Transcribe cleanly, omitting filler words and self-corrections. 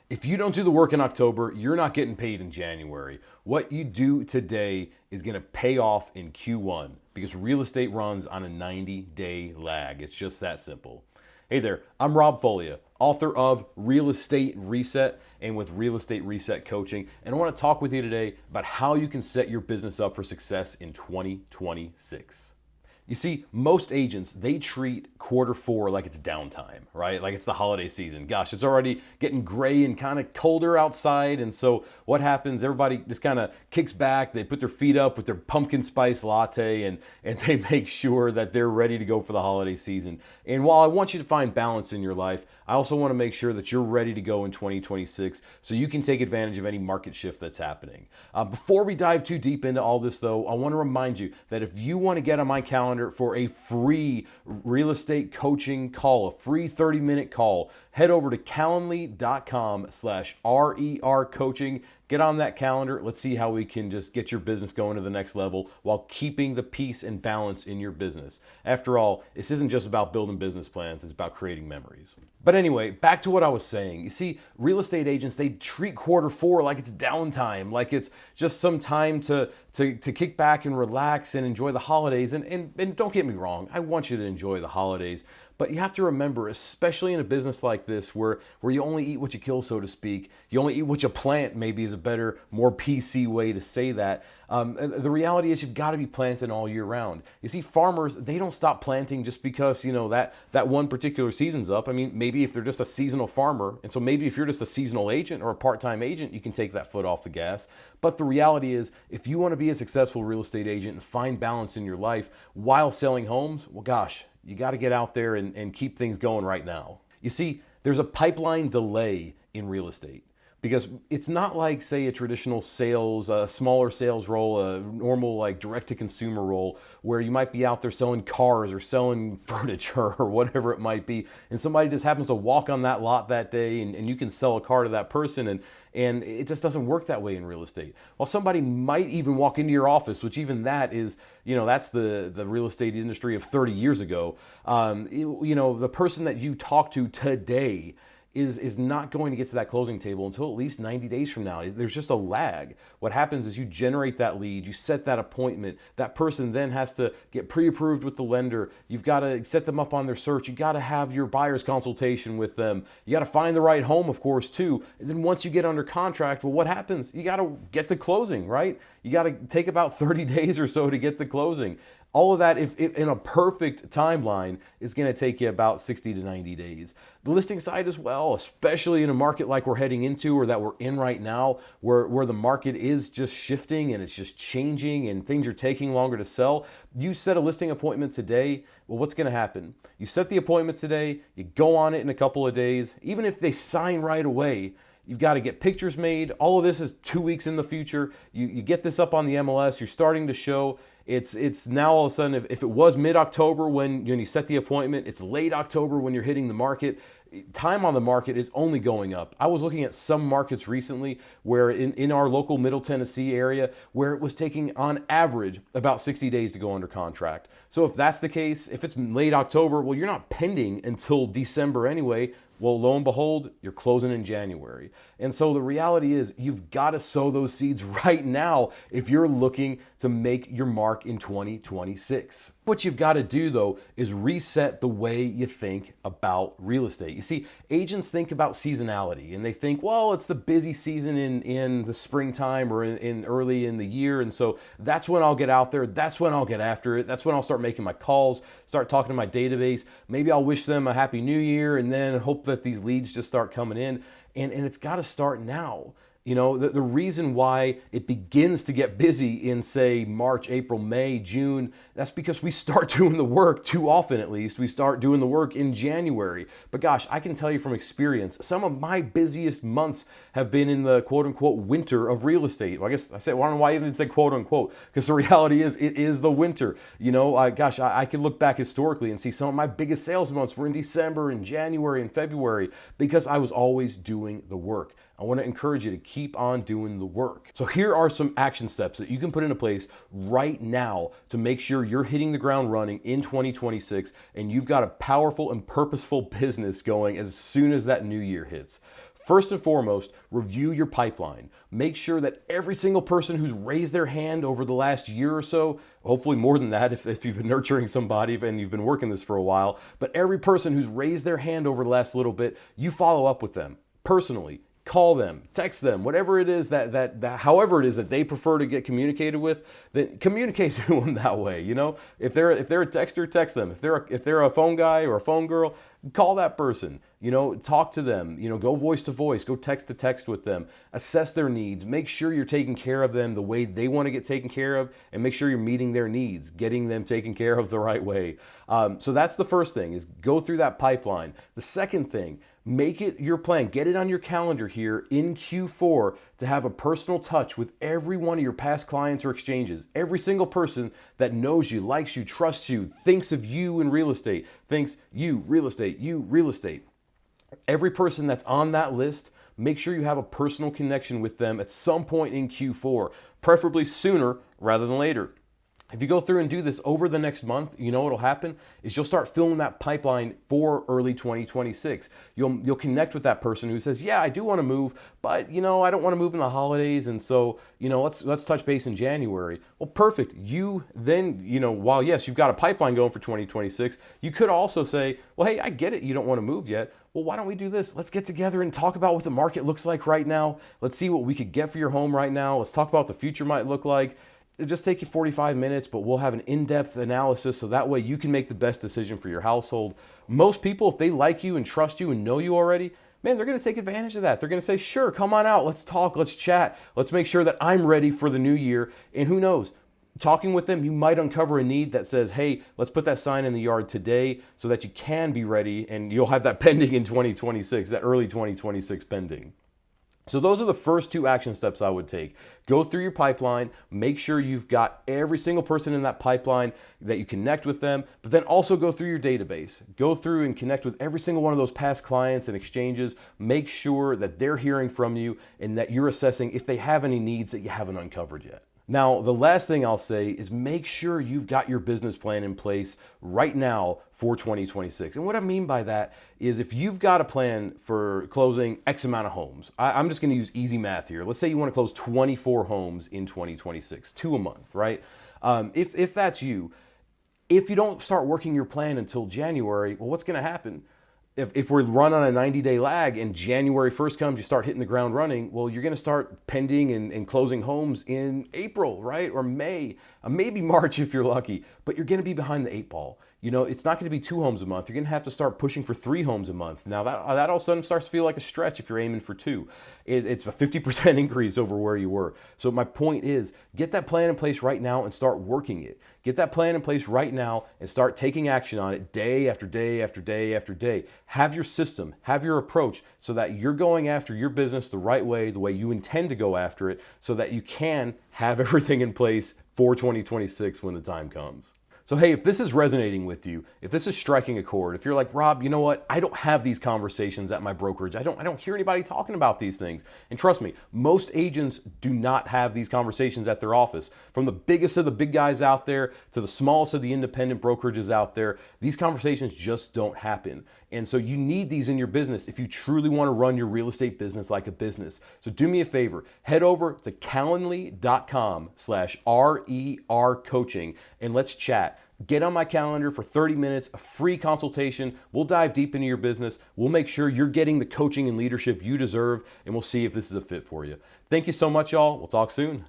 If you don't do the work in October, you're not getting paid in January. What you do today is going to pay off in Q1 because real estate runs on a 90-day lag. It's just that simple. Hey there, I'm Rob Folia, author of Real Estate Reset and with Real Estate Reset Coaching, and I want to talk with you today about how you can set your business up for success in 2026. You see, most agents, they treat Q4 like it's downtime, right? Like it's the holiday season. Gosh, it's already getting gray and kind of colder outside. And so what happens, everybody just kind of kicks back. They put their feet up with their pumpkin spice latte and they make sure that they're ready to go for the holiday season. And while I want you to find balance in your life, I also want to make sure that you're ready to go in 2026 so you can take advantage of any market shift that's happening. Before we dive too deep into all this though, I want to remind you that if you want to get on my calendar for a free real estate coaching call, a free 30-minute call, head over to calendly.com/RER coaching. Get on that calendar. Let's see how we can just get your business going to the next level while keeping the peace and balance in your business. After all, this isn't just about building business plans, it's about creating memories. But anyway, back to what I was saying. You see, real estate agents, they treat Q4 like it's downtime, like it's just some time to kick back and relax and enjoy the holidays. And don't get me wrong, I want you to enjoy the holidays. But you have to remember, especially in a business like this where you only eat what you kill, so to speak, you only eat what you plant, maybe is a better, more PC way to say that. The reality is you've got to be planting all year round. You see, farmers, they don't stop planting just because, that one particular season's up. I mean, maybe if they're just a seasonal farmer, and so maybe if you're just a seasonal agent or a part-time agent, you can take that foot off the gas. But the reality is, if you want to be a successful real estate agent and find balance in your life while selling homes, well, gosh, you got to get out there and keep things going right now. You see, there's a pipeline delay in real estate because it's not like, say, a traditional sales, a smaller sales role, a normal like direct-to-consumer role where you might be out there selling cars or selling furniture or whatever it might be, and somebody just happens to walk on that lot that day and you can sell a car to that person and it just doesn't work that way in real estate. While somebody might even walk into your office, which even that is, that's the real estate industry of 30 years ago. The person that you talk to today is not going to get to that closing table until at least 90 days from now. There's just a lag. What happens is you generate that lead, you set that appointment, that person then has to get pre-approved with the lender. You've got to set them up on their search. You got to have your buyer's consultation with them. You got to find the right home, of course, too. And then once you get under contract, well, what happens? You got to get to closing, right? You got to take about 30 days or so to get to closing. All of that, if in a perfect timeline, is going to take you about 60 to 90 days. The listing side as well, especially in a market like we're heading into or that we're in right now, where the market is just shifting and it's just changing and things are taking longer to sell. You set a listing appointment today, well, what's going to happen? You set the appointment today, you go on it in a couple of days. Even if they sign right away, you've got to get pictures made. All of this is 2 weeks in the future. You get this up on the MLS. You're starting to show. It's now all of a sudden, if it was mid-October when you set the appointment, it's late October when you're hitting the market. Time on the market is only going up. I was looking at some markets recently where in our local Middle Tennessee area where it was taking on average about 60 days to go under contract. So if that's the case, if it's late October, well, you're not pending until December anyway. Well, lo and behold, you're closing in January. And so the reality is you've got to sow those seeds right now if you're looking to make your mark in 2026. What you've got to do, though, is reset the way you think about real estate. You see, agents think about seasonality and they think, well, it's the busy season in the springtime or in early in the year. And so that's when I'll get out there. That's when I'll get after it. That's when I'll start making my calls, start talking to my database. Maybe I'll wish them a happy new year and then hope that these leads just start coming in. And it's got to start now. The reason why it begins to get busy in, say, March, April, May, June, that's because we start doing the work too often, at least. We start doing the work in January. But gosh, I can tell you from experience, some of my busiest months have been in the quote unquote winter of real estate. Well, I guess I said, well, I don't know why I even said quote unquote, because the reality is it is the winter. I can look back historically and see some of my biggest sales months were in December and January and February because I was always doing the work. I want to encourage you to keep on doing the work. So here are some action steps that you can put into place right now to make sure you're hitting the ground running in 2026 and you've got a powerful and purposeful business going as soon as that new year hits. First and foremost, review your pipeline. Make sure that every single person who's raised their hand over the last year or so, hopefully more than that if you've been nurturing somebody and you've been working this for a while, but every person who's raised their hand over the last little bit, you follow up with them personally. Call them, text them, whatever it is that however it is that they prefer to get communicated with, then communicate to them that way. You know, if they're a texter, text them. If they're a phone guy or a phone girl, call that person. You know, talk to them. You know, go voice to voice, go text to text with them. Assess their needs. Make sure you're taking care of them the way they want to get taken care of, and make sure you're meeting their needs, getting them taken care of the right way. So that's the first thing: is go through that pipeline. The second thing, make it your plan. Get it on your calendar here in Q4 to have a personal touch with every one of your past clients or exchanges. Every single person that knows you, likes you, trusts you, thinks of you in real estate, thinks you real estate, you real estate. Every person that's on that list, make sure you have a personal connection with them at some point in Q4, preferably sooner rather than later. If you go through and do this over the next month, you know what'll happen is you'll start filling that pipeline for early 2026. You'll connect with that person who says, yeah, I do want to move, but you know, I don't want to move in the holidays, and so, you know, let's touch base in January. Well, perfect. You then, you know, while yes, you've got a pipeline going for 2026, you could also say, well, hey, I get it, you don't want to move yet. Well, why don't we do this? Let's get together and talk about what the market looks like right now. Let's see what we could get for your home right now. Let's talk about what the future might look like. It'll just take you 45 minutes, but we'll have an in-depth analysis so that way you can make the best decision for your household. Most people, if they like you and trust you and know you already, man, they're going to take advantage of that. They're going to say, sure, come on out. Let's talk. Let's chat. Let's make sure that I'm ready for the new year. And who knows? Talking with them, you might uncover a need that says, hey, let's put that sign in the yard today so that you can be ready, and you'll have that pending in 2026, that early 2026 pending. So those are the first two action steps I would take. Go through your pipeline, make sure you've got every single person in that pipeline, that you connect with them, but then also go through your database. Go through and connect with every single one of those past clients and exchanges. Make sure that they're hearing from you and that you're assessing if they have any needs that you haven't uncovered yet. Now, the last thing I'll say is make sure you've got your business plan in place right now for 2026. And what I mean by that is if you've got a plan for closing X amount of homes, I'm just going to use easy math here. Let's say you want to close 24 homes in 2026, 2 a month, right? If that's you, if you don't start working your plan until January, well, what's going to happen? If we're run on a 90-day lag and January 1st comes, you start hitting the ground running, well, you're going to start pending and closing homes in April, right? Or May, maybe March if you're lucky, but you're going to be behind the 8 ball. You know, it's not going to be 2 homes a month. You're going to have to start pushing for 3 homes a month. Now that all of a sudden starts to feel like a stretch if you're aiming for 2. It's a 50% increase over where you were. So my point is, get that plan in place right now and start working it. Get that plan in place right now and start taking action on it day after day after day after day. Have your system, have your approach so that you're going after your business the right way, the way you intend to go after it, so that you can have everything in place for 2026 when the time comes. So hey, if this is resonating with you, if this is striking a chord, if you're like, Rob, you know what? I don't have these conversations at my brokerage. I don't hear anybody talking about these things. And trust me, most agents do not have these conversations at their office. From the biggest of the big guys out there to the smallest of the independent brokerages out there, these conversations just don't happen. And so you need these in your business if you truly want to run your real estate business like a business. So do me a favor, head over to calendly.com/RER coaching and let's chat. Get on my calendar for 30 minutes, a free consultation. We'll dive deep into your business. We'll make sure you're getting the coaching and leadership you deserve, and we'll see if this is a fit for you. Thank you so much, y'all. We'll talk soon.